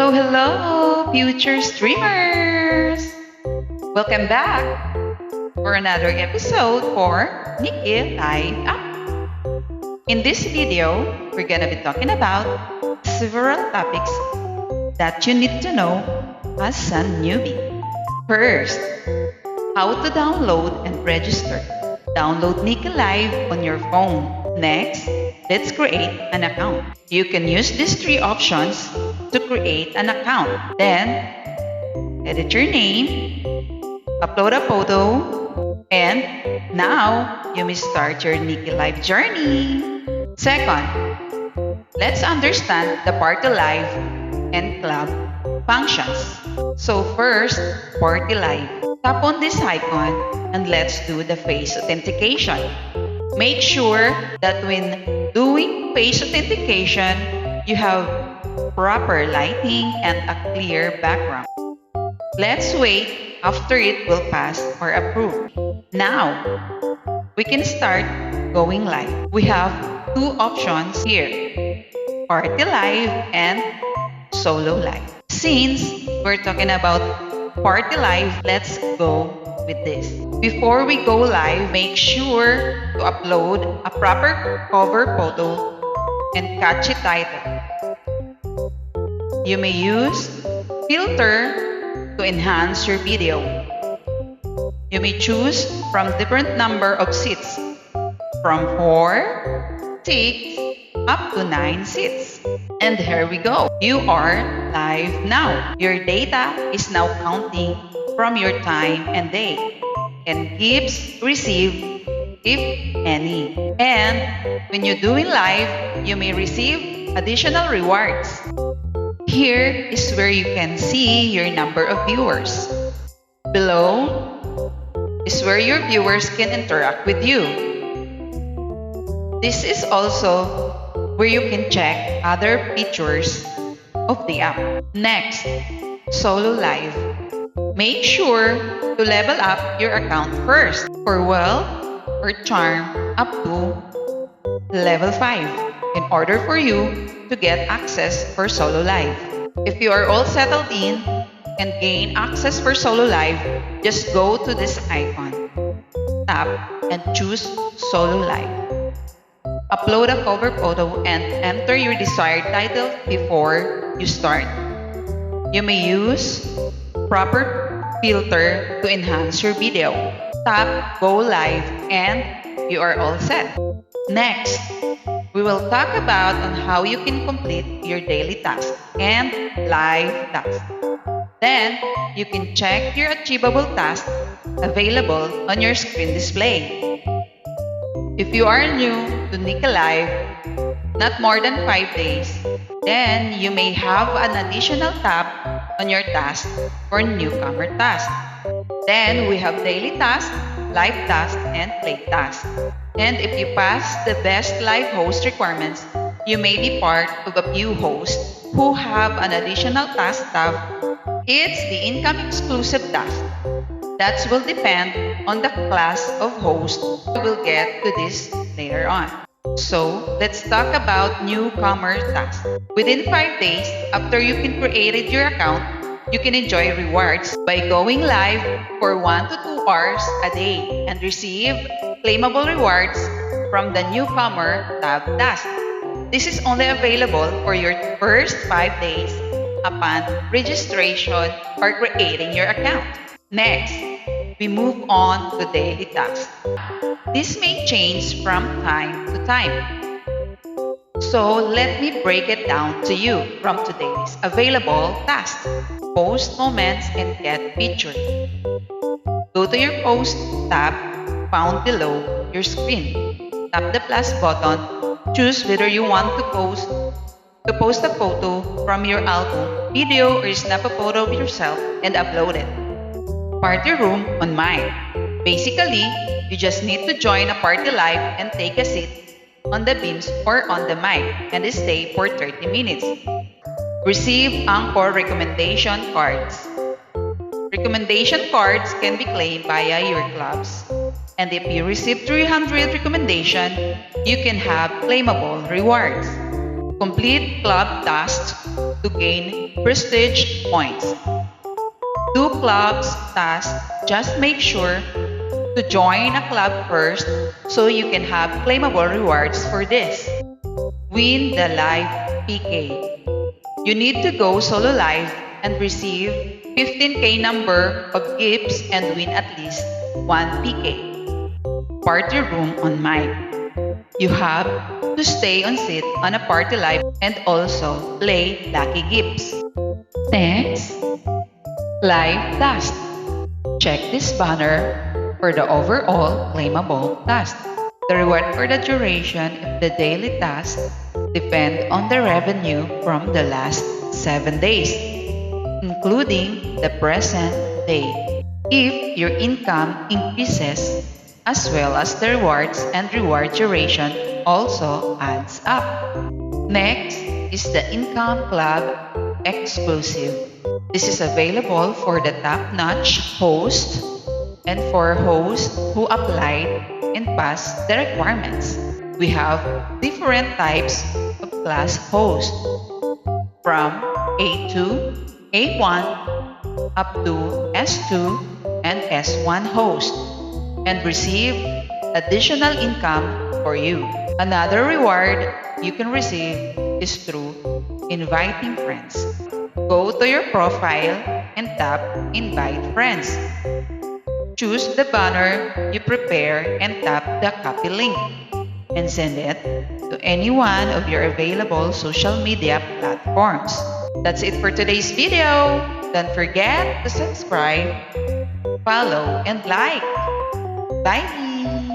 Hello, hello, future streamers! Welcome back for another episode for Nikki Live Up. In this video, we're gonna be talking about several topics that you need to know as a newbie. First, how to download and register. Download Nikki Live on your phone. Next, let's create an account. You can use these three options to create an account. Then, edit your name, upload a photo, and now you may start your Nikki Live journey. Second, let's understand the Party Live and Club functions. So first, Party Live. Tap on this icon and let's do the face authentication. Make sure that when doing face authentication, you have proper lighting and a clear background. Let's wait after it will pass or approve. Now, we can start going live. We have two options here, Party Live and Solo Live. Since we're talking about Party Live, let's go with this. Before we go live, make sure to upload a proper cover photo and catchy title. You may use filter to enhance your video. You may choose from different number of seats, from 4, 6, up to 9 seats. And here we go. You are live now. Your data is now counting from your time and day, and gifts received, if any. And when you're doing live, you may receive additional rewards. Here is where you can see your number of viewers. Below is where your viewers can interact with you. This is also where you can check other features of the app. Next, Solo Live. Make sure to level up your account first for wealth or charm up to level 5 in order for you to get access for Solo Live. If you are all settled in and gain access for Solo Live, just go to this icon, tap and choose Solo Live. Upload a cover photo and enter your desired title before you start. You may use proper filter to enhance your video. Tap Go Live and you are all set. Next, we will talk about on how you can complete your daily tasks and live tasks. Then, you can check your achievable tasks available on your screen display. If you are new to Nikki Live, not more than 5 days, then you may have an additional tab on your task for newcomer task. Then we have daily task, live task, and play task. And if you pass the best live host requirements, you may be part of a few hosts who have an additional task tab. It's the incoming exclusive task. That will depend on the class of host. We will get to this later on. So, let's talk about newcomer tasks. Within 5 days, after you can created your account, you can enjoy rewards by going live for 1 to 2 hours a day and receive claimable rewards from the newcomer tab task. This is only available for your first 5 days upon registration or creating your account. Next, we move on to daily tasks. This may change from time to time. So let me break it down to you from today's available tasks. Post moments and get featured. Go to your post tab found below your screen. Tap the plus button. Choose whether you want to post a photo from your album, video, or snap a photo of yourself and upload it. Party room on mine. Basically, you just need to join a party live and take a seat on the beams or on the mic and stay for 30 minutes. Receive Anchor recommendation cards. Recommendation cards can be claimed via your clubs. And if you receive 300 recommendations, you can have claimable rewards. Complete club tasks to gain prestige points. Do clubs tasks, just make sure to join a club first so you can have claimable rewards for this. Win the live PK. You need to go solo live and receive 15k number of gifts and win at least 1 PK. Party room on mic. You have to stay on seat on a party live and also play lucky gifts. Next, live task. Check this banner for the overall claimable task. The reward for the duration of the daily task depend on the revenue from the last 7 days, including the present day. If your income increases, as well as the rewards and reward duration also adds up. Next is the Income Club Exclusive. This is available for the top-notch host and for hosts who applied and passed the requirements. We have different types of class hosts from A2, A1, up to S2 and S1 host and receive additional income for you. Another reward you can receive is through inviting friends. Go to your profile and tap Invite Friends. Choose the banner you prepare and tap the copy link and send it to any one of your available social media platforms. That's it for today's video. Don't forget to subscribe, follow, and like. Bye!